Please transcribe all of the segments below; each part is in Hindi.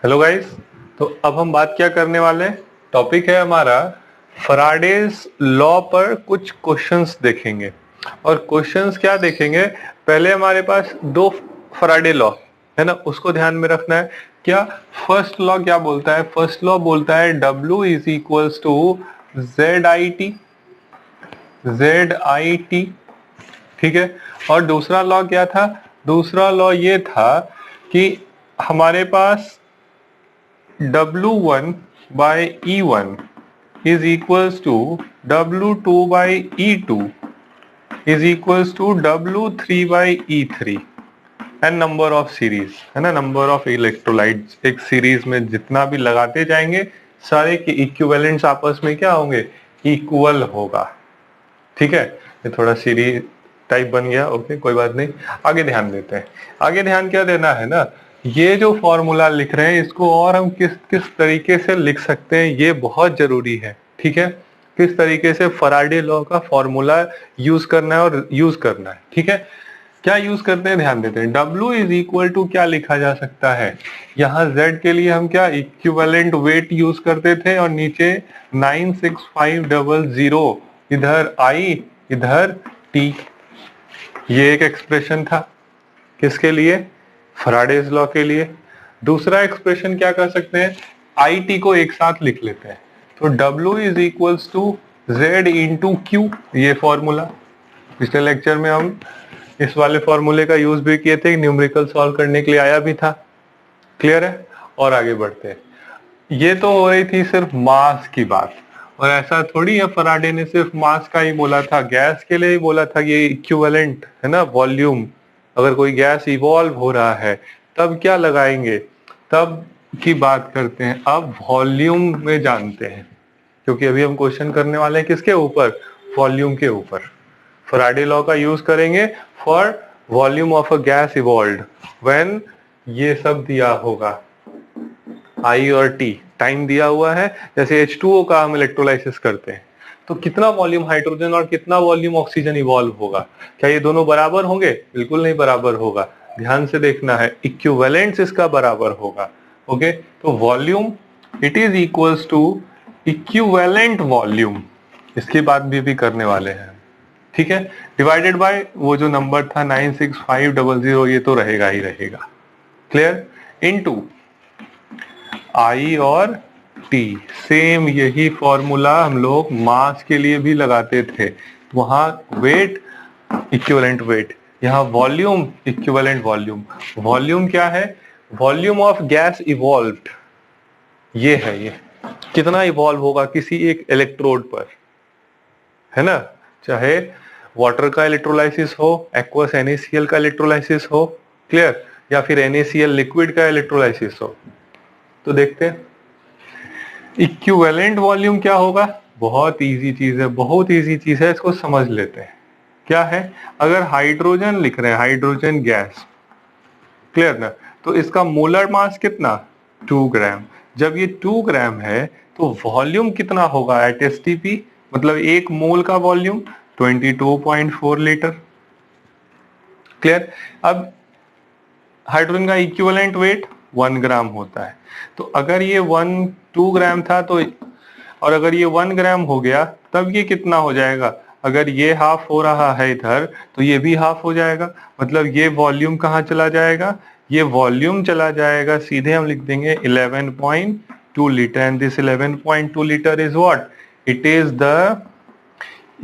Hello guys. तो अब हम बात क्या करने वाले हैं, टॉपिक है हमारा फैराडेज लॉ पर कुछ क्वेश्चंस देखेंगे। और क्वेश्चंस क्या देखेंगे, पहले हमारे पास दो फैराडे लॉ है ना, उसको ध्यान में रखना है। क्या फर्स्ट लॉ क्या बोलता है? फर्स्ट लॉ बोलता है W is equals to Z I T, ठीक है। और दूसरा लॉ क्या था? दूसरा लॉ ये था कि हमारे पास W1 by E1 is equals to W2 by E2 is equals to W3 by E3 and number of series, है ना, नंबर ऑफ इलेक्ट्रोलाइट्स एक सीरीज में जितना भी लगाते जाएंगे सारे के इक्विवेलेंट्स आपस में क्या होंगे, इक्वल होगा। ठीक है, ये थोड़ा सीरीज टाइप बन गया, ओके कोई बात नहीं। आगे ध्यान देते हैं। आगे ध्यान क्या देना है ना, ये जो फॉर्मूला लिख रहे हैं इसको और हम किस किस तरीके से लिख सकते हैं ये बहुत जरूरी है। ठीक है, किस तरीके से फैराडे लॉ का फॉर्मूला यूज करना है और यूज करना है। ठीक है, क्या यूज करते हैं ध्यान देते हैं। W इज इक्वल टू क्या लिखा जा सकता है, यहाँ Z के लिए हम क्या इक्विवेलेंट वेट यूज करते थे और नीचे 96500, इधर I इधर T। ये एक एक्सप्रेशन था किसके लिए, फैराडेज लॉ के लिए। दूसरा एक्सप्रेशन क्या कर सकते हैं, IT को एक साथ लिख लेते हैं। तो W is equals to Z into Q, ये फॉर्मूला पिछले लेक्चर में हम इस वाले फॉर्मूले का यूज भी किए थे, न्यूमेरिकल सॉल्व करने के लिए आया भी था। क्लियर है, और आगे बढ़ते हैं। ये तो हो रही थी सिर्फ मास की बात, और ऐसा थोड़ी है फैराडे ने सिर्फ मास का ही बोला था, गैस के लिए ही बोला था। ये इक्विवेलेंट है ना, वॉल्यूम। अगर कोई गैस इवॉल्व हो रहा है तब क्या लगाएंगे, तब की बात करते हैं। अब वॉल्यूम में जानते हैं, क्योंकि अभी हम क्वेश्चन करने वाले हैं किसके ऊपर, वॉल्यूम के ऊपर। फैराडे लॉ का यूज करेंगे for volume of a gas evolved when ये सब दिया होगा, I और T टाइम दिया हुआ है। जैसे H2O का हम इलेक्ट्रोलाइसिस करते हैं तो कितना वॉल्यूम हाइड्रोजन और कितना वॉल्यूम ऑक्सीजन इवॉल्व होगा, क्या ये दोनों बराबर होंगे? बिल्कुल नहीं बराबर होगा। ध्यान से देखना है, इक्विवेलेंस इसका बराबर होगा। ओके, तो volume it is equals to equivalent volume, इसकी बात भी करने वाले हैं। ठीक है, डिवाइडेड बाय वो जो नंबर था 96500, ये तो रहेगा ही रहेगा। क्लियर, इनटू I और T, सेम यही फॉर्मूला हम लोग मास के लिए भी लगाते थे। वहां वेट इक्विवेलेंट वेट, यहाँ वॉल्यूम इक्विवेलेंट वॉल्यूम। वॉल्यूम क्या है, वॉल्यूम ऑफ गैस इवॉल्व्ड, ये है। ये कितना इवॉल्व होगा किसी एक इलेक्ट्रोड पर, है ना, चाहे वाटर का इलेक्ट्रोलाइसिस हो, एक्वस NaCl का इलेक्ट्रोलाइसिस हो, क्लियर, या फिर NaCl लिक्विड का इलेक्ट्रोलाइसिस हो। तो देखते हैं इक्विवेलेंट वॉल्यूम क्या होगा। बहुत इजी चीज है, बहुत इजी चीज है, इसको समझ लेते हैं। क्या है, अगर हाइड्रोजन लिख रहे हैं, हाइड्रोजन गैस, क्लियर ना, तो इसका मोलर मास कितना, 2 ग्राम। जब ये 2 ग्राम है तो वॉल्यूम कितना होगा एट STP, मतलब एक मोल का वॉल्यूम 22.4 लीटर। क्लियर, अब हाइड्रोजन का इक्विवेलेंट वेट 1 ग्राम होता है। तो अगर ये 2 ग्राम था तो, और अगर ये 1 ग्राम हो गया तब ये कितना हो जाएगा, अगर ये हाफ हो रहा है इधर तो ये भी हाफ हो जाएगा। मतलब ये वॉल्यूम कहाँ चला जाएगा, ये वॉल्यूम चला जाएगा, सीधे हम लिख देंगे 11.2 litre. And this 11.2 litre is what, it is the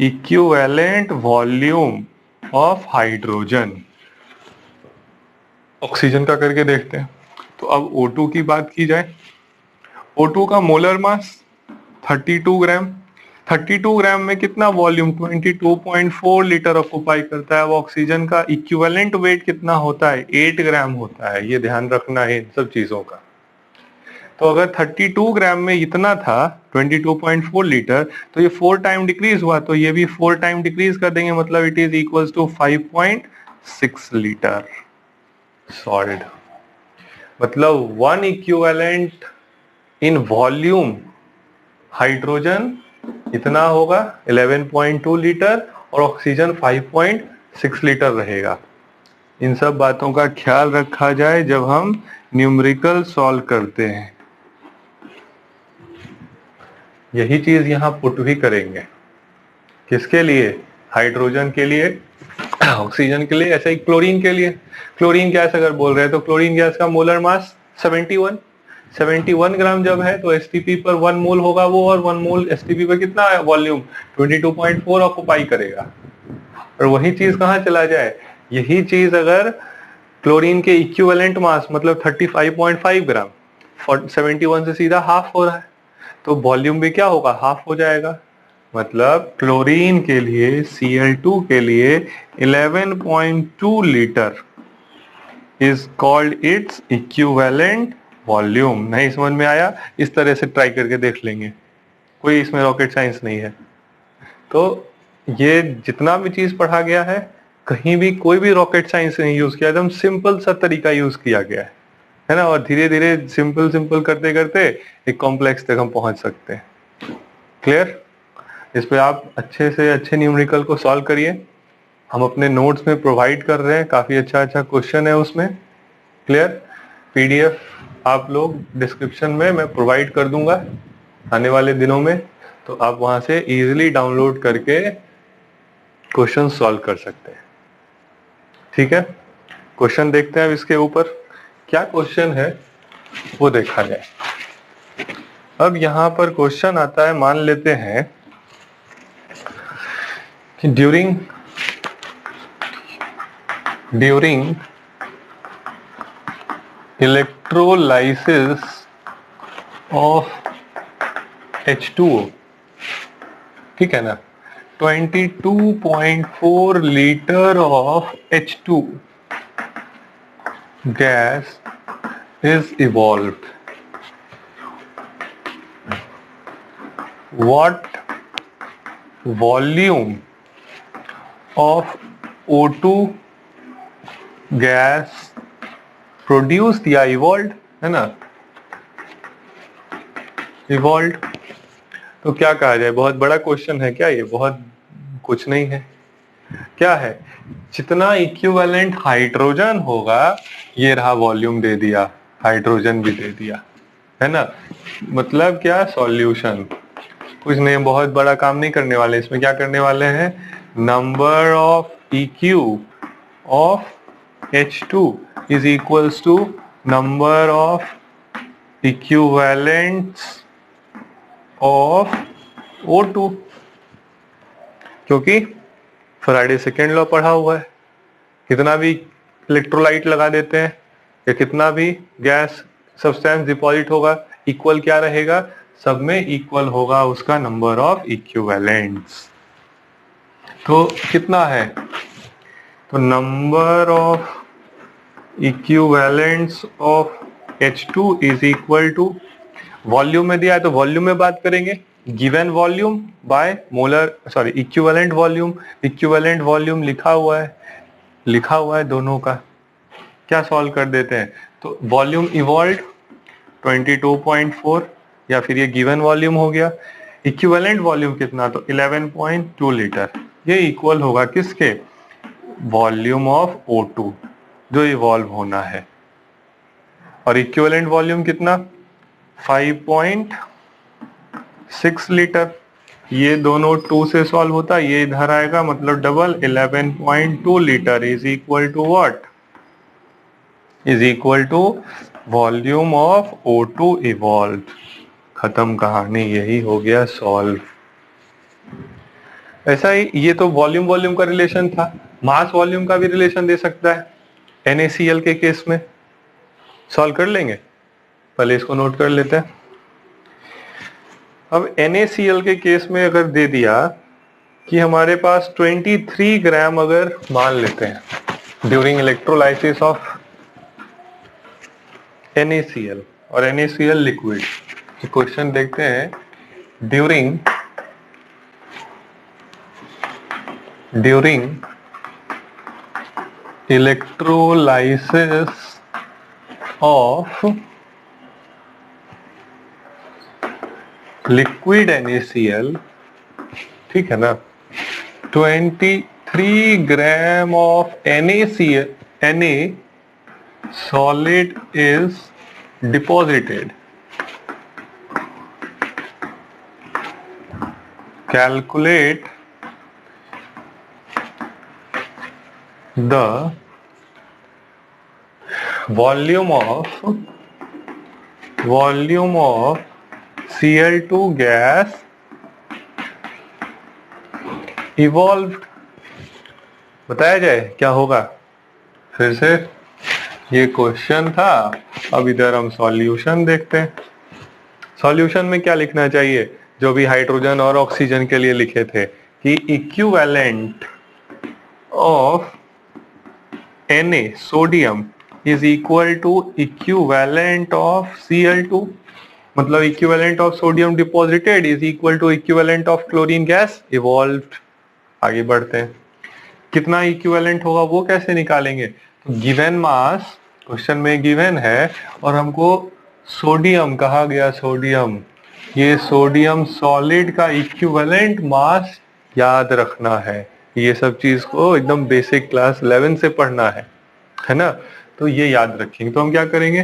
equivalent volume of hydrogen. Oxygen का करके देखते हैं। तो अब O2 की बात की जाए, O2 का मोलर मास 32 ग्राम। 32 ग्राम में कितना वॉल्यूम, 22.4 लीटर ऑक्युपाई करता है। अब ऑक्सीजन का इक्विवेलेंट वेट कितना होता है, 8 ग्राम होता है। ये ध्यान रखना है इन सब चीजों का। तो अगर 32 ग्राम में इतना था 22.4 लीटर, तो ये 4 टाइम डिक्रीज हुआ, तो ये भी 4 टाइम डिक्रीज कर देंगे, मतलब it is equals to 5.6 litre solid. मतलब 1 इक्विवेलेंट इन वॉल्यूम हाइड्रोजन इतना होगा 11.2 लीटर और ऑक्सीजन 5.6 लीटर रहेगा। इन सब बातों का ख्याल रखा जाए जब हम न्यूमेरिकल सॉल्व करते हैं, यही चीज यहां पुट भी करेंगे। किसके लिए? हाइड्रोजन के लिए, ऑक्सीजन के लिए, ऐसे ही क्लोरीन के लिए। क्लोरीन गैस अगर बोल रहे हैं तो क्लोरीन गैस का मोलर मास 71 ग्राम जब है तो एसटीपी पर 1 मोल होगा वो, और 1 मोल एसटीपी पर कितना है वॉल्यूम 22.4 ऑक्युपाई करेगा। और वही चीज कहाँ चला जाए, यही चीज अगर क्लोरीन के इक्विवेलेंट मास मतलब 35.5 ग्राम, 71 से सीधा हाफ हो रहा है, तो वॉल्यूम भी क्या होगा, हाफ हो जाएगा। मतलब क्लोरीन के लिए Cl2 के लिए 11.2 litre is called its equivalent volume. नहीं समझ में आया, इस तरह से ट्राई करके देख लेंगे, कोई इसमें रॉकेट साइंस नहीं है। तो ये जितना भी चीज पढ़ा गया है कहीं भी कोई भी रॉकेट साइंस नहीं यूज किया, एकदम सिंपल सा तरीका यूज किया गया है ना। और धीरे धीरे सिंपल सिंपल करते करते एक कॉम्प्लेक्स तक हम पहुंच सकते हैं। क्लियर? इस पे आप अच्छे से अच्छे न्यूमेरिकल को सॉल्व करिए, हम अपने नोट्स में प्रोवाइड कर रहे हैं, काफी अच्छा अच्छा क्वेश्चन है उसमें। क्लियर? पीडीएफ आप लोग डिस्क्रिप्शन में मैं प्रोवाइड कर दूंगा आने वाले दिनों में, तो आप वहां से इजीली डाउनलोड करके क्वेश्चन सॉल्व कर सकते हैं। ठीक है, क्वेश्चन देखते हैं अब इसके ऊपर क्या क्वेश्चन है वो देखा जाए। अब यहां पर क्वेश्चन आता है, मान लेते हैं कि ड्यूरिंग इलेक्ट्रोलाइसिस ऑफ H2O, ठीक है ना, 22.4 litre of H2 gas is evolved. What volume of O2 gas produced या evolved है ना, evolved। तो क्या कहा जाए, बहुत बड़ा क्वेश्चन है क्या ये? बहुत कुछ नहीं है। क्या है, जितना इक्विवेलेंट हाइड्रोजन होगा, ये रहा वॉल्यूम दे दिया, हाइड्रोजन भी दे दिया, है ना। मतलब क्या, सॉल्यूशन कुछ नहीं, बहुत बड़ा काम नहीं करने वाले इसमें। क्या करने वाले हैं, number of EQ of H2 is equals to number of equivalents of O2, क्योंकि फैराडे सेकेंड लॉ पढ़ा हुआ है, कितना भी इलेक्ट्रोलाइट लगा देते हैं या कितना भी गैस सब्सटेंस डिपॉजिट होगा, इक्वल क्या रहेगा, सब में इक्वल होगा उसका नंबर ऑफ इक्विवेलेंट्स। तो कितना है, तो number of equivalents of H2 is equal to, volume में दिया है तो वॉल्यूम में बात करेंगे, given volume by molar, sorry equivalent volume, equivalent volume लिखा हुआ है दोनों का। क्या सॉल्व कर देते हैं, तो वॉल्यूम इवॉल्व 22.4 या फिर ये गिवन वॉल्यूम हो गया, इक्विवेलेंट वॉल्यूम कितना, तो 11.2 लीटर, ये इक्वल होगा किसके, वॉल्यूम ऑफ O2 जो इवॉल्व होना है। और इक्विवेलेंट वॉल्यूम कितना, 5.6 लीटर। ये दोनों 2 से सॉल्व होता है, ये इधर आएगा मतलब double, 11.2 litre is equal to what, is equal to volume of O2 evolve. खत्म कहानी, यही हो गया सॉल्व। ऐसा ही, ये तो वॉल्यूम का रिलेशन था, मास वॉल्यूम का भी रिलेशन दे सकता है। NaCl के केस में सॉल्व कर लेंगे, पहले इसको नोट कर लेते हैं। अब NaCl के केस में अगर दे दिया कि हमारे पास 23 ग्राम अगर मान लेते हैं ड्यूरिंग इलेक्ट्रोलाइसिस ऑफ NaCl, और NaCl लिक्विड, क्वेश्चन देखते हैं, during electrolysis of liquid NaCl, ठीक है ना, 23 gram of NaCl, Na solid is deposited, calculate the volume of Cl2 gas evolved। बताया जाए क्या होगा। फिर से ये क्वेश्चन था, अब इधर हम सॉल्यूशन देखते हैं। सॉल्यूशन में क्या लिखना चाहिए, जो भी हाइड्रोजन और ऑक्सीजन के लिए लिखे थे कि equivalent of Na sodium is equal to equivalent of Cl2, मतलब equivalent of sodium deposited is equal to equivalent of chlorine gas evolved. आगे बढ़ते हैं, कितना इक्विवेलेंट होगा वो कैसे निकालेंगे। तो गिवन मास क्वेश्चन में गिवन है और हमको सोडियम कहा गया, सोडियम, ये सोडियम सॉलिड का इक्विवेलेंट मास याद रखना है। ये सब चीज को एकदम बेसिक क्लास 11 से पढ़ना है ना। तो ये याद रखेंगे। तो हम क्या करेंगे,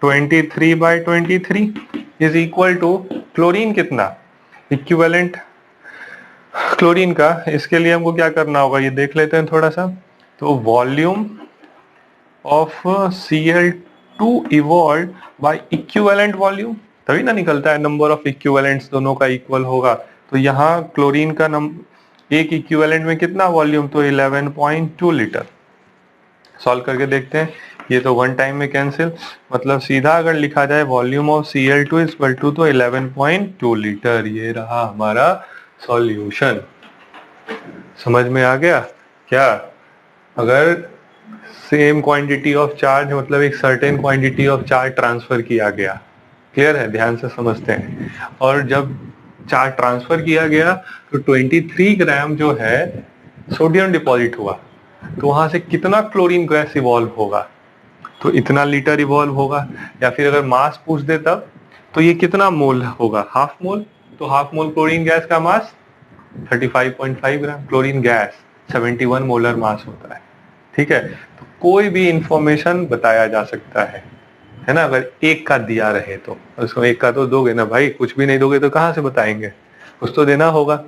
23/23 इज इक्वल टू क्लोरीन कितना, इक्विवेलेंट क्लोरीन का। इसके लिए हमको क्या करना होगा ये देख लेते हैं थोड़ा सा। तो volume of Cl2 evolve by equivalent volume, तभी ना निकलता है नंबर ऑफ इक्विवेलेंट्स दोनों का इक्वल होगा। तो यहाँ क्लोरीन का एक इक्विवेलेंट में कितना वॉल्यूम, तो 11.2 लीटर। सॉल्व करके देखते हैं, ये तो वन टाइम में कैंसिल, मतलब सीधा अगर लिखा जाए volume of Cl2 equal to तो 11.2 लीटर। ये रहा हमारा सॉल्यूशन। समझ में आ गया क्या। अगर सेम क्वांटिटी ऑफ चार्ज, मतलब एक certain quantity of charge transfer किया गया, क्लियर है, ध्यान से समझते हैं, और जब चार्ज ट्रांसफर किया गया तो 23 ग्राम जो है सोडियम डिपॉजिट हुआ, तो वहां से कितना क्लोरीन गैस इवॉल्व होगा, तो इतना लीटर इवॉल्व होगा। या फिर अगर मास पूछ दे तब, तो ये कितना मोल होगा, हाफ मोल। तो हाफ मोल क्लोरीन गैस का मास 35.5 ग्राम, क्लोरीन गैस 71 मोलर मास होता है। ठीक है, तो कोई भी इंफॉर्मेशन बताया जा सकता है ना। अगर एक का दिया रहे तो उसको एक का तो दोगे ना भाई, कुछ भी नहीं दोगे तो कहाँ से बताएंगे, कुछ तो देना होगा।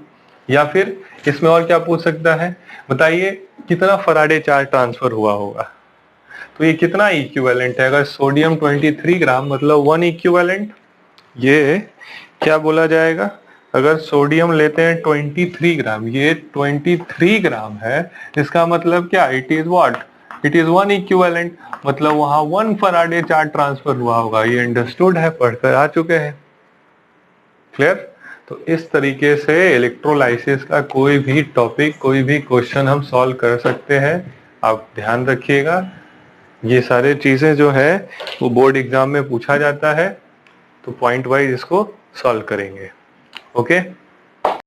या फिर इसमें और क्या पूछ सकता है, बताइए कितना फराडे चार्ज ट्रांसफर हुआ होगा। तो ये कितना इक्विवेलेंट है, अगर सोडियम 23 ग्राम मतलब 1 इक्विवेलेंट, ये क्या बोला जाएगा। अगर सोडियम लेते हैं 23 ग्राम, ये 23 ग्राम है, इसका मतलब क्या, it is what, it is 1 equivalent, मतलब वहां 1 फराडे चार्ज ट्रांसफर हुआ होगा। ये अंडरस्टूड है, पढ़कर आ चुके हैं, क्लियर। तो इस तरीके से इलेक्ट्रोलाइसिस का कोई भी टॉपिक, कोई भी क्वेश्चन हम सॉल्व कर सकते हैं। आप ध्यान रखिएगा, ये सारे चीजें जो है वो बोर्ड एग्जाम में पूछा जाता है, तो पॉइंट वाइज इसको सॉल्व करेंगे। ओके।